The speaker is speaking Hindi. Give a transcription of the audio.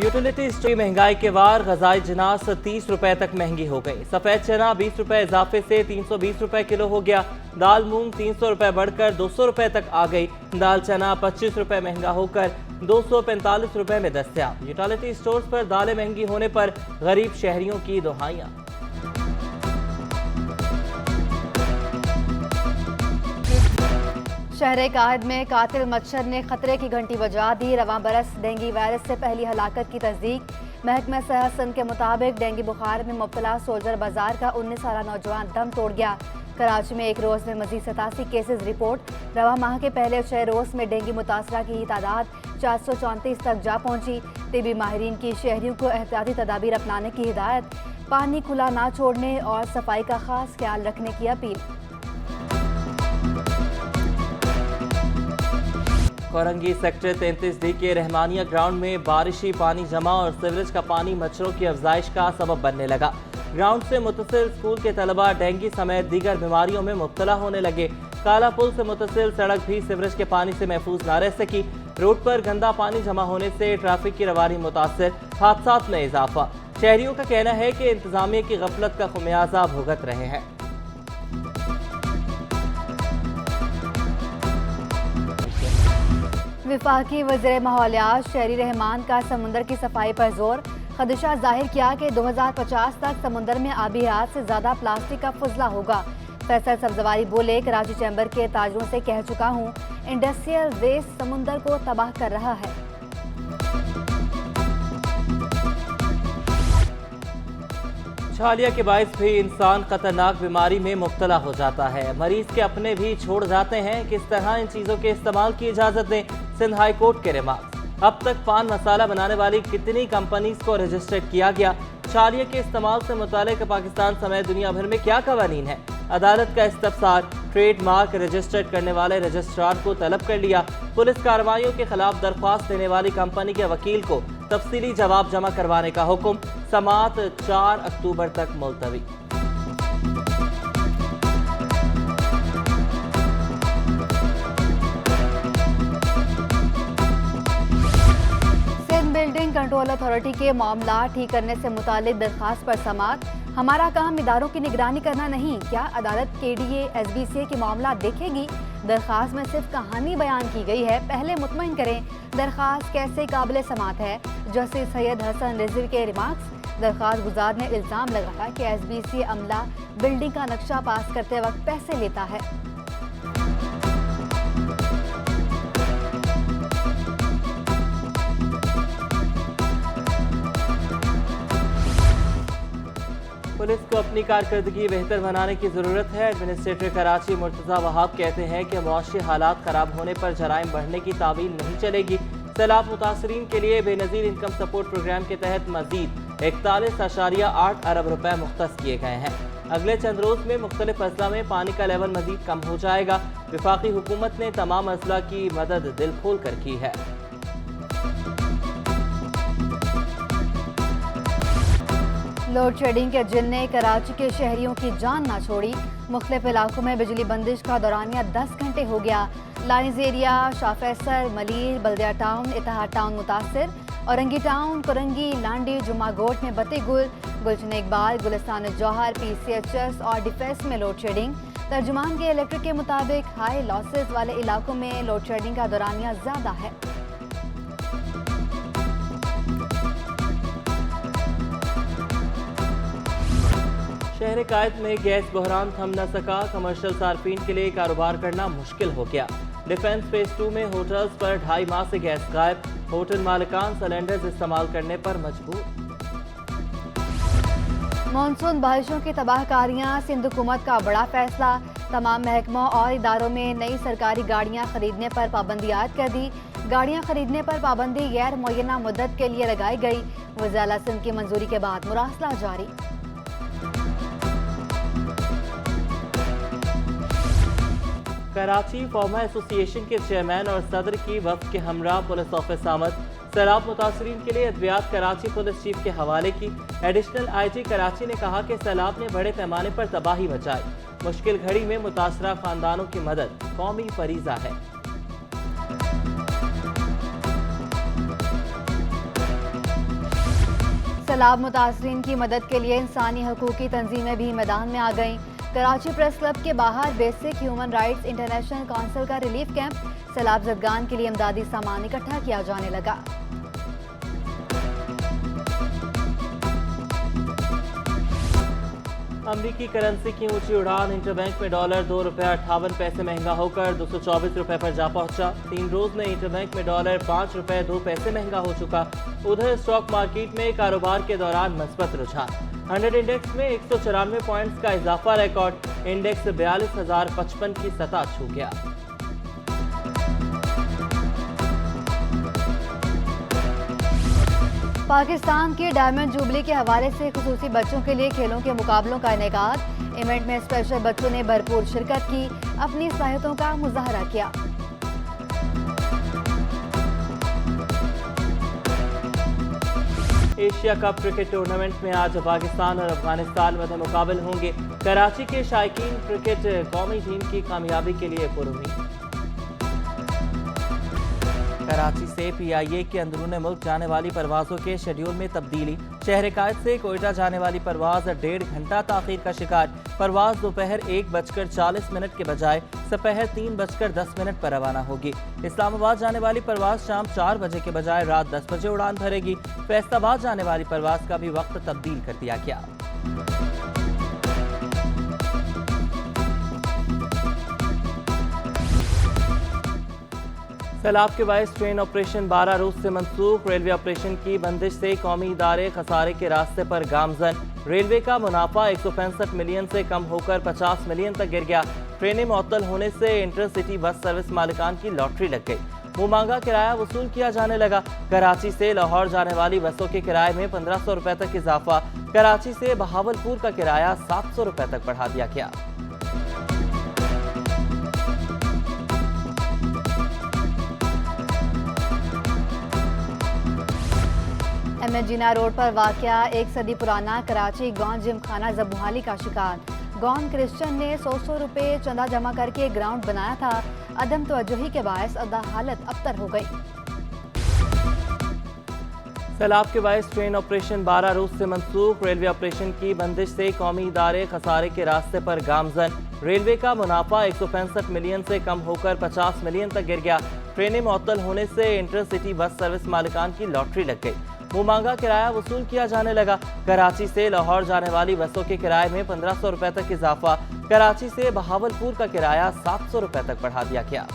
यूटिलिटीज की महंगाई के वार गजाई जिनास 30 रुपए तक महंगी हो गई। सफेद चना 20 रुपए इजाफे से 320 रुपए किलो हो गया। दाल मूंग 300 रुपए बढ़कर 200 रुपए तक आ गई। दाल चना 25 रुपए महंगा होकर 245 रुपए में दस्तयाब। यूटिलिटी स्टोर्स पर दालें महंगी होने पर गरीब शहरियों की दुहाइयां। शहर काहिद में कातिल मच्छर ने खतरे की घंटी बजा दी। रवां बरस डेंगू वायरस से पहली हलाकत की तस्दीक। महकमा सेहत सिंध के मुताबिक डेंगू बुखार में मुब्तला सोल्जर बाजार का 19 साला नौजवान दम तोड़ गया। कराची में एक रोज़ में मजीद 87 केसेस रिपोर्ट। रवां माह के पहले 6 रोज़ में डेंगू मुतासरा की तादाद 434 तक जा पहुंची। तिबी माहिरीन की शहरियों को एहतियाती तदाबीर अपनाने की हिदायत। पानी खुला ना छोड़ने और सफाई का खास ख्याल रखने की अपील। कोरंगी सेक्टर 33D के रहमानिया ग्राउंड में बारिशी पानी जमा और सीवरेज का पानी मच्छरों की अफजाइश का सबब बनने लगा। ग्राउंड से मुतसिल स्कूल के तलबा डेंगू समेत दीगर बीमारियों में मुब्तला होने लगे। काला पुल से मुतसिल सड़क भी सीवरेज के पानी से महफूज न रह सकी। रोड पर गंदा पानी जमा होने से ट्रैफिक की रवानी मुतासर, हादसात में इजाफा। शहरियों का कहना है कि इंतजामिया की गफलत का खुमियाजा भुगत रहे हैं। विफाकी वज़ीर माहौलियात शहरी रहमान का समुंदर की सफाई पर जोर। खदशा जाहिर किया कि 2050 तक समुंदर में आबी हयात से ज़्यादा प्लास्टिक का फजला होगा। फैसल सब्जवारी बोले, कराची चैम्बर के ताजरों से कह चुका हूँ, इंडस्ट्रियल वेस्ट समुंदर को तबाह कर रहा है। छालिया के बाइस भी इंसान खतरनाक बीमारी में मुब्तला हो जाता है। मरीज के अपने भी छोड़ जाते हैं। किस तरह इन चीज़ों के इस्तेमाल की इजाज़त दें, सिंध हाई कोर्ट के रिमार्क्स। अब तक पान मसाला बनाने वाली कितनी कंपनीज को रजिस्टर्ड किया गया? छालिया के इस्तेमाल से मुतालिक पाकिस्तान समेत दुनिया भर में क्या कवानीन है? अदालत का इस्तफसार। ट्रेडमार्क रजिस्टर्ड करने वाले रजिस्ट्रार को तलब कर लिया। पुलिस कार्रवाइयों के खिलाफ दरख्वास्त देने वाली कंपनी के वकील को तफसीली जवाब जमा करवाने का हुक्म। समाअत 4 अक्टूबर तक मुलतवी। सिंध बिल्डिंग कंट्रोल अथॉरिटी के मामला ठीक करने से मुतालिक दरखास्त पर समाअत। हमारा काम इदारों की निगरानी करना नहीं, क्या अदालत KDA SBCA के मामला देखेगी? दरखास्त में सिर्फ कहानी बयान की गई है, पहले मुतमईन करें दरखास्त कैसे काबिल समाअत है। जस्टिस सैयद हसन रिजवी के रिमार्क्स। दरखास्त गुजार ने इल्ज़ाम लगाया कि SBCA अमला बिल्डिंग का नक्शा पास करते वक्त पैसे लेता है। पुलिस को अपनी कारकर्दगी बेहतर बनाने की ज़रूरत है। एडमिनिस्ट्रेटर कराची मुर्तज़ा वहाब कहते हैं कि मुआशी हालात ख़राब होने पर जराइम बढ़ने की तावील नहीं चलेगी। सैलाब मुतासरीन के लिए बेनज़ीर इनकम सपोर्ट प्रोग्राम के तहत मज़ीद 41.8 अरब रुपए मुख्तस किए गए हैं। अगले चंद रोज़ में मुख्तलिफ अजला में पानी का लेवल मज़ीद कम हो जाएगा। विफाकी हुकूमत ने तमाम अजला की मदद दिल खोल कर की है। लोड शेडिंग के जिन ने कराची के शहरियों की जान ना छोड़ी। मुख्तलिफ इलाकों में बिजली बंदिश का दौरानिया 10 घंटे हो गया। लाइन्स एरिया, शाह फैसल, मलीर, बल्दिया टाउन, इत्तेहाद टाउन मुतासर। औरंगी टाउन, कुरंगी, लांडी, जुम्मा गोट में बत्ती गुल। गुलशन इकबाल, गुलिस्तान जौहर, PCHS और डिफेंस में लोड शेडिंग। तर्जुमान के इलेक्ट्रिक के मुताबिक हाई लॉसेस वाले इलाकों में लोड शेडिंग का दौरानिया ज़्यादा है। शहर कायद में गैस बहरान थम न सका। कमर्शियल सार्फिन के लिए कारोबार करना मुश्किल हो गया। डिफेंस फेज 2 में होटल्स पर 2.5 माह से गैस गायब। होटल मालिकान सिलेंडर्स इस्तेमाल करने पर मजबूर। मानसून बारिशों की तबाहकारियां, सिंध हुकूमत का बड़ा फैसला। तमाम महकमों और इदारों में नई सरकारी गाड़ियां खरीदने पर पाबंदी आयद कर दी। गाड़ियां खरीदने पर पाबंदी गैर मुय्यना मुद्दत के लिए लगाई गई। वज़ीर आला सिंध की मंजूरी के बाद मुरासला जारी। कराची फार्मा एसोसिएशन के चेयरमैन और सदर की वफ्द के हमरा पुलिस ऑफिस आमद। सैलाब मुतासरीन के लिए अद्वियात कराची पुलिस चीफ के हवाले की। एडिशनल IG कराची ने कहा कि सैलाब ने बड़े पैमाने पर तबाही मचाई। मुश्किल घड़ी में मुतासरा खानदानों की मदद कौमी फरीजा है। सैलाब मुतासरीन की मदद के लिए इंसानी हकूक़ की तंजीमें भी मैदान में आ गईं। कराची प्रेस क्लब के बाहर basic human rights international council का रिलीफ कैंप, सैलाब ज़दगान के लिए इमदादी सामान इकट्ठा किया जाने लगा। अमरीकी करेंसी की ऊंची उड़ान, इंटरबैंक में डॉलर $2.58 महंगा होकर $224 पर जा पहुंचा। 3 रोज में इंटरबैंक में डॉलर $5.02 महंगा हो चुका। उधर स्टॉक मार्केट में कारोबार के दौरान मस्बत रुझान, 100 इंडेक्स में 194 पॉइंट्स का इजाफा रिकॉर्ड, इंडेक्स 42,055 की सतह छू गया। पाकिस्तान के डायमंड जुबली के हवाले से खुसूसी बच्चों के लिए खेलों के मुकाबलों का इनेकाद। इवेंट में स्पेशल बच्चों ने भरपूर शिरकत की, अपनी सलाहियतों का मुजाहरा किया। एशिया कप क्रिकेट टूर्नामेंट में आज पाकिस्तान और अफगानिस्तान में मुकाबले होंगे। कराची के शायकीन क्रिकेट कौमी टीम की कामयाबी के लिए पुरुमीद। कराची से PIA के अंदरूनी मुल्क जाने वाली परवाजों के शेड्यूल में तब्दीली। शहर कायद से कोयटा जाने वाली परवाज 1.5 घंटा ताखीर का शिकार। परवाज दोपहर 1:40 के बजाय दोपहर 3:10 पर रवाना होगी। इस्लामाबाद जाने वाली परवाज शाम 4 बजे के बजाय रात 10 बजे उड़ान भरेगी। फैसलाबाद जाने वाली परवाज का भी वक्त तब्दील कर दिया गया। सैलाब के बायस ट्रेन ऑपरेशन 12 रोज से मनसूख। रेलवे ऑपरेशन की बंदिश से कौमी इदारे खसारे के रास्ते पर गामजन। रेलवे का मुनाफा 165 मिलियन से कम होकर 50 मिलियन तक गिर गया। ट्रेनें मुअत्तल होने से इंटरसिटी बस सर्विस मालिकान की लॉटरी लग गई। मुँह मांगा किराया वसूल किया जाने लगा। कराची से लाहौर जाने वाली बसों के किराए में 1500 रुपए तक इजाफा। कराची से बहावलपुर का किराया 700 रुपए तक बढ़ा दिया गया। MH जिना रोड पर वाक़या 1 सदी पुराना कराची गौन जिम खाना ज़बमुहाली का शिकार। गौन क्रिश्चियन ने 100 रुपए चंदा जमा करके ग्राउंड बनाया था। अदम तवज्जुही के बायस अदा हालत अबतर हो गई। सैलाब के बायस ट्रेन ऑपरेशन 12 रोज से मनसूख। रेलवे ऑपरेशन की बंदिश से कौमी इदारे खसारे के रास्ते पर गामजन। रेलवे का मुनाफा 165 मिलियन से कम होकर 50 मिलियन तक गिर गया। ट्रेनें मुअत्तल होने से इंटरसिटी बस सर्विस मालिकान की लॉटरी लग गई। मुँह मांगा किराया वसूल किया जाने लगा। कराची से लाहौर जाने वाली बसों के किराए में 1500 रुपए तक इजाफा। कराची से बहावलपुर का किराया 700 रुपए तक बढ़ा दिया गया।